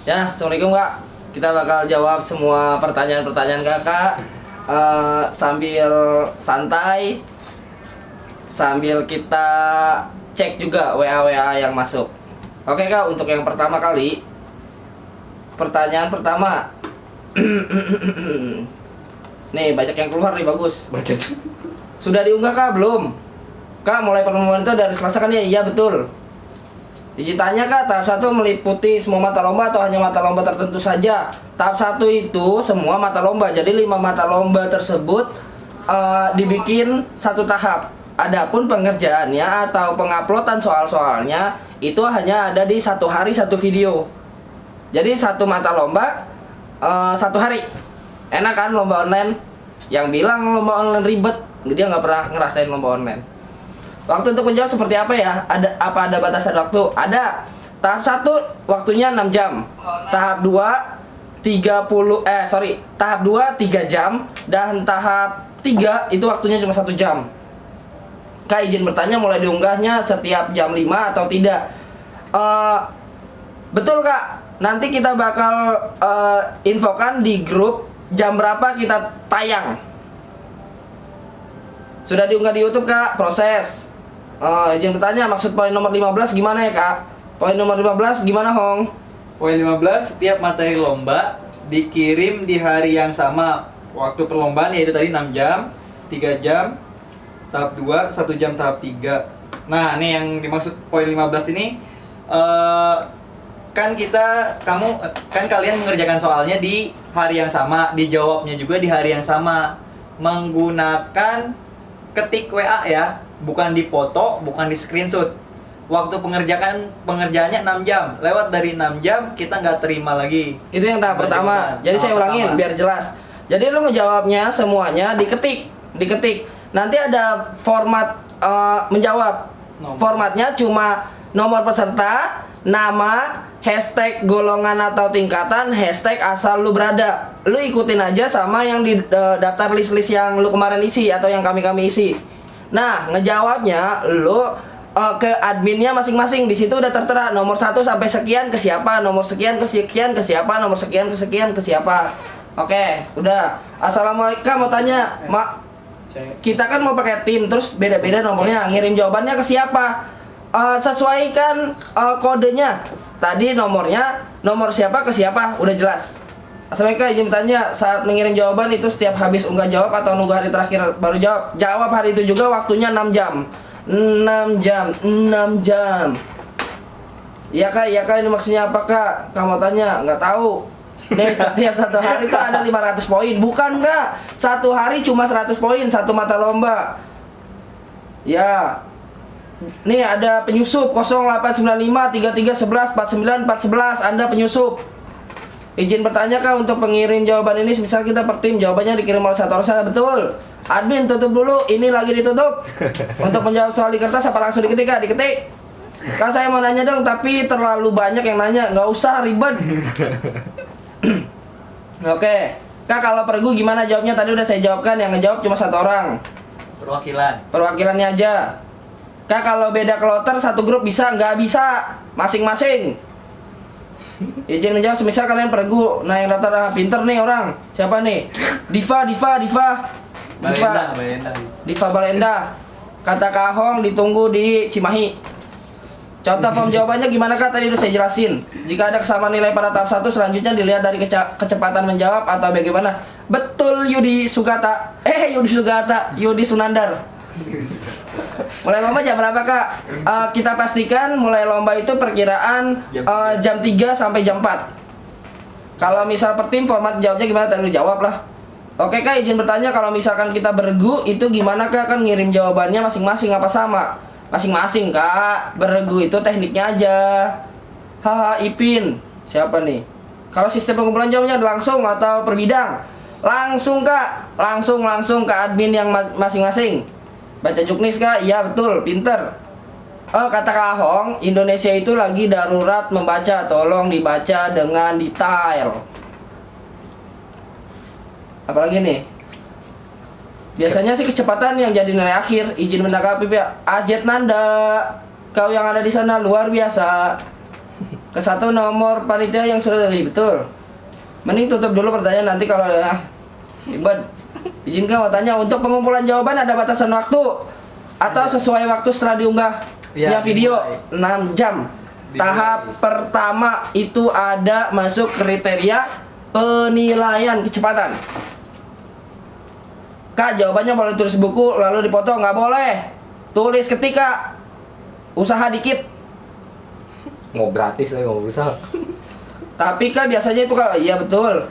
Ya, assalamualaikum kak. Kita bakal jawab semua pertanyaan-pertanyaan kakak sambil santai, sambil kita cek juga WA yang masuk. Oke kak, untuk yang pertama kali, pertanyaan pertama. Nih, banyak yang keluar nih, bagus. Sudah diunggah kak? Belum? Kak, mulai pertemuan itu dari Selasa kan ya? Iya betul. Izin tanya kak, tahap 1 meliputi semua mata lomba atau hanya mata lomba tertentu saja? Tahap 1 itu semua mata lomba, jadi 5 mata lomba tersebut dibikin satu tahap. Adapun pengerjaannya atau penguploadan soal-soalnya itu hanya ada di satu hari satu video. Jadi satu mata lomba satu hari. Enak kan lomba online? Yang bilang lomba online ribet, dia nggak pernah ngerasain lomba online. Waktu untuk menjawab seperti apa ya? Ada batasan waktu? Ada. Tahap 1 waktunya 6 jam. Tahap 2 tahap 2 3 jam dan tahap 3 itu waktunya cuma 1 jam. Kak, izin bertanya, mulai diunggahnya setiap jam 5 atau tidak? Betul kak. Nanti kita bakal infokan di grup jam berapa kita tayang. Sudah diunggah di YouTube kak, proses. Izin bertanya, maksud poin nomor 15 gimana ya kak? Poin nomor 15 gimana Hong? Poin 15, setiap materi lomba dikirim di hari yang sama. Waktu perlombaan yaitu tadi 6 jam, 3 jam, tahap 2, 1 jam tahap 3. Nah, ini yang dimaksud poin 15 ini kan kalian mengerjakan soalnya di hari yang sama, dijawabnya juga di hari yang sama menggunakan ketik WA ya, bukan dipoto, bukan di screenshot. Waktu pengerjaannya 6 jam, lewat dari 6 jam kita nggak terima lagi. Itu yang tahap pertama. Jadi saya ulangin biar jelas. Jadi lu ngejawabnya semuanya diketik. Nanti ada format menjawab. Formatnya cuma nomor peserta, nama, hashtag golongan atau tingkatan, hashtag asal lu berada. Lu ikutin aja sama yang di daftar list-list yang lu kemarin isi atau yang kami isi. Nah, ngejawabnya lu ke adminnya masing-masing. Di situ udah tertera nomor 1 sampai sekian ke siapa, nomor sekian ke sekian ke siapa, nomor sekian ke sekian ke siapa. Oke, udah. Assalamualaikum, mau tanya, kita kan mau pakai tim, terus beda-beda nomornya. Ngirim jawabannya ke siapa? Sesuaikan kodenya. Tadi nomornya, nomor siapa ke siapa, udah jelas. Assalamualaikum, izin bertanya, saat mengirim jawaban itu setiap habis unggah jawab atau nunggu hari terakhir baru jawab? Jawab hari itu juga, waktunya 6 jam. 6 jam. Iya kak, ini maksudnya apa kak? Kamu tanya, nggak tahu. Nih, setiap satu hari itu ada 500 poin. Bukan kak, satu hari cuma 100 poin, satu mata lomba. Ya. Nih ada penyusup 0895 33 11 49 411. Anda penyusup. Izin bertanya kak, untuk pengirim jawaban ini misal kita per tim, jawabannya dikirim oleh satu orang saja. Betul. Admin tutup dulu, ini lagi ditutup. Untuk menjawab soal di kertas apa langsung diketik kak? Diketik. Kak, saya mau nanya dong, tapi terlalu banyak yang nanya. Nggak usah ribet. Oke, kak, kalau pergu gimana jawabnya? Tadi udah saya jawabkan, yang ngejawab cuma satu orang. Perwakilannya aja. Kak, kalau beda kloter satu grup bisa? Nggak bisa, masing-masing. Izin menjawab, semisal kalian pergu. Nah, yang daftar pinter nih orang. Siapa nih? Diva Balenda. Kata Kak Hong ditunggu di Cimahi. Contoh form jawabannya gimana kak? Tadi udah saya jelasin. Jika ada kesamaan nilai pada tahap 1, selanjutnya dilihat dari kecepatan menjawab atau bagaimana. Betul Yudi Sunandar. Mulai lomba jam berapa kak? Kita pastikan mulai lomba itu perkiraan jam 3 sampai jam 4. Kalau misal per tim, format jawabnya gimana? Tadi udah jawab lah. Oke kak, izin bertanya, kalau misalkan kita bergu itu gimana kak? Kan ngirim jawabannya masing-masing apa sama? Masing-masing kak, bergu itu tekniknya aja. Haha, Ipin. Siapa nih? Kalau sistem pengumpulan jawabannya langsung atau per bidang? Langsung kak, langsung ke admin yang masing-masing. Baca juknis kak? Iya betul, pinter. Kata Kak Hong, Indonesia itu lagi darurat membaca, tolong dibaca dengan detail. Apalagi nih? Biasanya sih kecepatan yang jadi nilai akhir. Izin menanggapi Pak Ajet Nanda. Kau yang ada di sana luar biasa. Ke 1 nomor panitia yang sudah tadi, betul. Mending tutup dulu pertanyaan, nanti kalau ada ribet. Izinkan mau tanya, untuk pengumpulan jawaban ada batasan waktu atau sesuai waktu setelah diunggah Ya, video dimulai. 6 jam. Tahap pertama itu ada masuk kriteria penilaian kecepatan. Kak, jawabannya boleh tulis buku lalu dipotong, nggak boleh. Tulis ketika usaha dikit. Mau gratis lagi mau berusaha. Tapi kan biasanya itu kalau iya betul.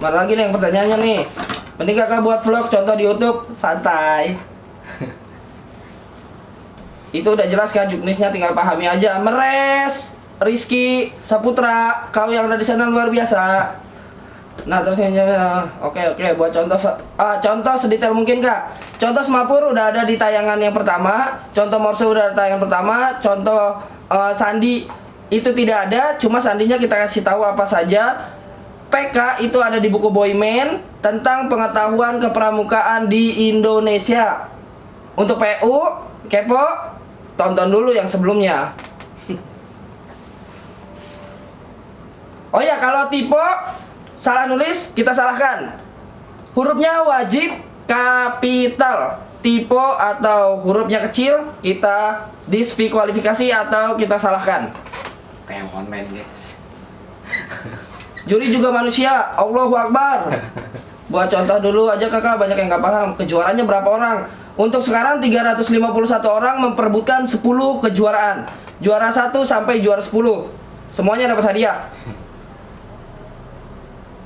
Mana lagi nih yang pertanyaannya nih? Mending kakak buat vlog contoh di YouTube, santai. Itu udah jelas kan, juknisnya tinggal pahami aja. Meres, Rizky, Saputra, kau yang ada di sana luar biasa. Nah terus yang oke, buat contoh sedetail mungkin kak. Contoh semapur udah ada di tayangan yang pertama, contoh morse udah ada tayangan pertama, contoh sandi itu tidak ada, cuma sandinya kita kasih tahu apa saja. PK itu ada di buku Boyman tentang pengetahuan kepramukaan di Indonesia. Untuk PU, kepo, tonton dulu yang sebelumnya. Oh ya, kalau tipe salah nulis, kita salahkan. Hurufnya wajib kapital. Tipe atau hurufnya kecil, kita diskualifikasi atau kita salahkan. Kayak online guys. Juri juga manusia, Allahu Akbar. Buat contoh dulu aja kakak, banyak yang nggak paham. Kejuaraannya berapa orang? Untuk sekarang 351 orang memperebutkan 10 kejuaraan. Juara 1 sampai juara 10. Semuanya dapat hadiah.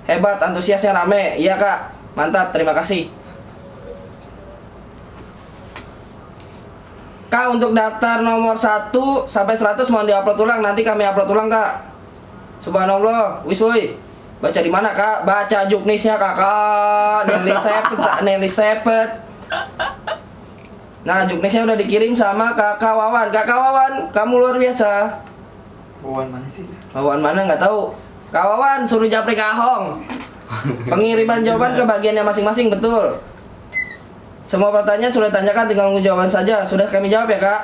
Hebat, antusiasnya rame. Iya kak, mantap, terima kasih. Kak, untuk daftar nomor 1 sampai 100 mohon diupload ulang. Nanti kami upload ulang kak. Subhanallah, wisui. Baca di mana kak? Baca juknisnya kakak. Nelly Sepet. Nah, juknisnya udah dikirim sama kakak Wawan. Kakak Wawan, kamu luar biasa. Wawan mana sih? Wawan mana nggak tahu. Kak Wawan suruh japri ke Ahong. Pengiriman jawaban ke bagiannya masing-masing, betul. Semua pertanyaan sudah ditanyakan, tinggal nunggu jawaban saja. Sudah kami jawab ya kak.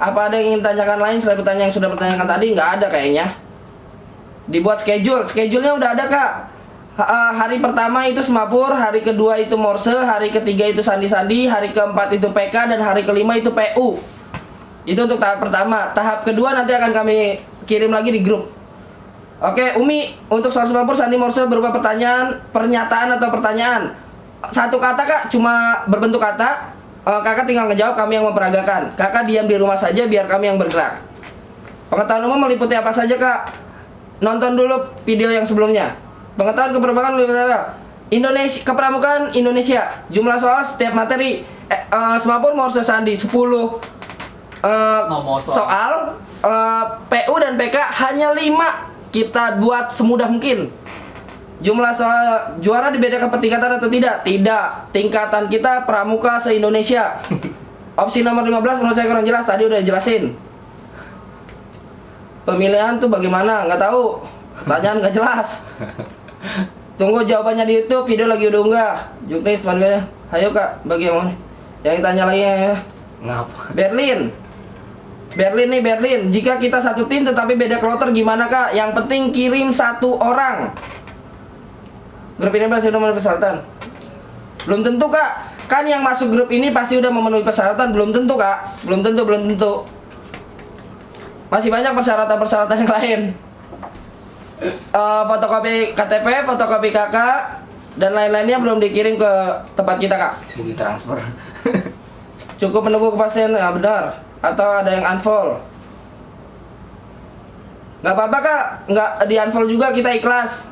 Apa ada yang ingin tanyakan lain selain pertanyaan yang sudah pertanyakan tadi? Nggak ada kayaknya. Dibuat schedule-nya udah ada kak. Hari pertama itu semapur, hari kedua itu morse, hari ketiga itu sandi-sandi, hari keempat itu PK, dan hari kelima itu PU. Itu untuk tahap pertama. Tahap kedua nanti akan kami kirim lagi di grup. Oke, Umi, untuk soal semapur, sandi, morse berupa pertanyaan, pernyataan atau pertanyaan. Satu kata kak, cuma berbentuk kata. Kakak tinggal ngejawab, kami yang memperagakan. Kakak diam di rumah saja biar kami yang bergerak. Pengetahuan umum meliputi apa saja kak? Nonton dulu video yang sebelumnya. Pengetahuan kepramukaan Indonesia, kepramukaan Indonesia. Jumlah soal setiap materi. Semapur morse sandi 10 Nomor soal. PU dan PK hanya 5. Kita buat semudah mungkin. Jumlah soal juara dibedakan per tingkatan atau tidak? Tidak. Tingkatan kita pramuka se-Indonesia. Opsi nomor 15 menurut saya kurang jelas. Tadi udah dijelasin. Pemilihan tuh bagaimana? Nggak tahu. Pertanyaan nggak jelas. Tunggu jawabannya di YouTube. Video lagi udah unggah. Juknis, mana? Ayo kak, bagi yang mana? Yang ditanya lagi ya. Ngapa? Berlin nih, Berlin. Jika kita satu tim tetapi beda kloter gimana kak? Yang penting kirim 1 orang. Grup ini pasti udah memenuhi persyaratan. Belum tentu kak. Kan yang masuk grup ini pasti udah memenuhi persyaratan. Belum tentu kak. Belum tentu. Masih banyak persyaratan yang lain. Fotokopi KTP, fotokopi KK, dan lain-lainnya belum dikirim ke tempat kita kak. Bukti transfer. Cukup menunggu kepastian, ya benar. Atau ada yang unfold. Nggak apa-apa kak, nggak di unfold juga, kita ikhlas.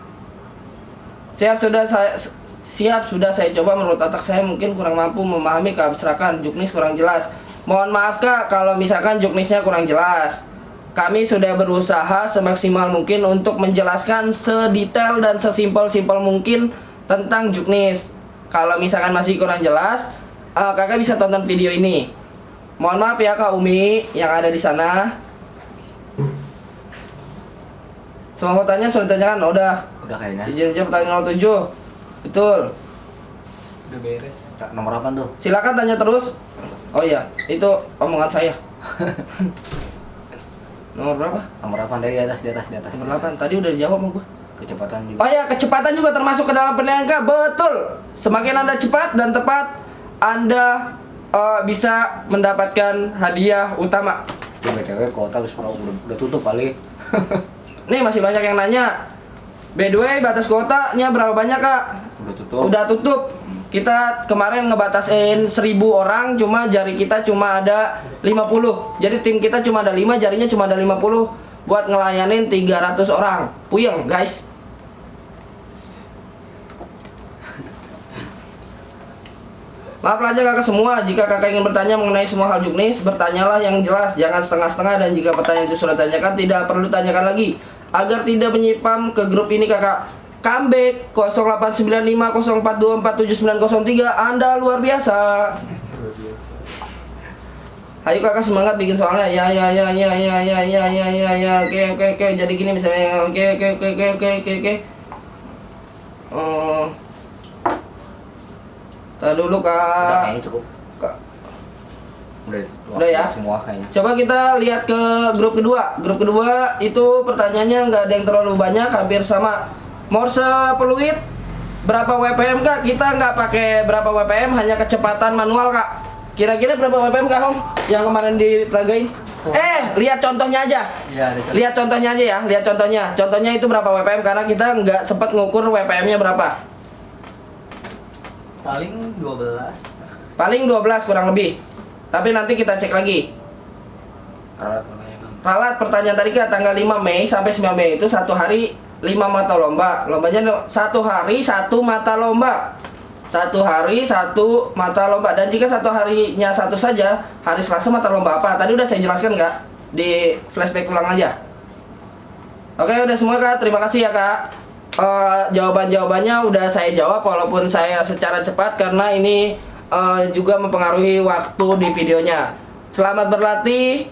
Siap sudah saya coba. Menurut otak saya mungkin kurang mampu memahami keabstrakan. Juknis kurang jelas. Mohon maaf kak kalau misalkan juknisnya kurang jelas. Kami sudah berusaha semaksimal mungkin untuk menjelaskan sedetail dan sesimpel-simpel mungkin tentang juknis. Kalau misalkan masih kurang jelas, kakak bisa tonton video ini. Mohon maaf ya Kak Umi yang ada di sana. Semua pertanyaan sudah ditanyakan? Udah kayaknya. Izin pertanyaan nomor 7. Betul. Udah beres. Nomor apa tuh? Silakan tanya terus. Oh iya, itu omongan saya. Nomor berapa? Nomor 8 dari atas. Nomor 8. Tadi udah dijawab sama gua. Kecepatan juga. Oh ya, kecepatan juga termasuk ke dalam penilaian Kak. Betul. Semakin Anda cepat dan tepat, Anda bisa mendapatkan hadiah utama. Itu BTW kota udah tutup kali. Nih masih banyak yang nanya. By the way, batas kuotanya berapa banyak Kak? Udah tutup. Udah tutup. Kita kemarin ngebatasin 1000 orang, cuma jari kita cuma ada 50. Jadi tim kita cuma ada 5, jarinya cuma ada 50 buat ngelayanin 300 orang. Puyeng, guys. Maaf aja kakak semua, jika kakak ingin bertanya mengenai semua hal juknis, bertanyalah yang jelas, jangan setengah-setengah, dan jika pertanyaan itu sudah tanyakan, tidak perlu tanyakan lagi. Agar tidak menyipam ke grup ini kakak. Comeback 089504247903, Anda luar biasa. Ayo kakak semangat bikin soalnya. Ya. Oke. Jadi gini misalnya. Oke. Tar dulu Udah kak. kayaknya cukup. Kak. Udah ya? semua kayaknya. Coba kita lihat ke grup kedua. Grup kedua itu pertanyaannya nggak ada yang terlalu banyak, hampir sama. Morse peluit berapa WPM kak? Kita nggak pakai berapa WPM, hanya kecepatan manual kak. Kira-kira berapa WPM kak Om? Yang kemarin diperagain? Lihat contohnya aja. Iya, Lihat contohnya aja ya. Lihat contohnya. Contohnya itu berapa WPM karena kita nggak sempat ngukur WPM-nya berapa. paling 12. Paling 12 kurang lebih. Tapi nanti kita cek lagi. Ralat pertanyaan tadi kan tanggal 5 Mei sampai 9 Mei itu satu hari 5 mata lomba. Lombanya satu hari 1 mata lomba. Satu hari 1 mata lomba. Dan jika satu harinya satu saja, hari Selasa mata lomba apa? Tadi udah saya jelaskan nggak? Di flashback ulang aja. Oke, udah semua kak. Terima kasih ya kak. Jawaban-jawabannya udah saya jawab walaupun saya secara cepat karena ini juga mempengaruhi waktu di videonya. Selamat berlatih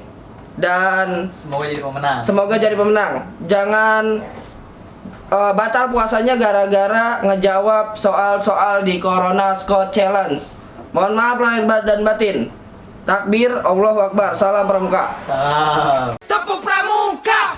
dan Semoga jadi pemenang. semoga jadi pemenang. Jangan batal puasanya gara-gara ngejawab soal-soal di Corona Scott Challenge. Mohon maaf lahir dan batin. Takbir, Allahu Akbar. Salam Pramuka. Salam. Tepuk Pramuka.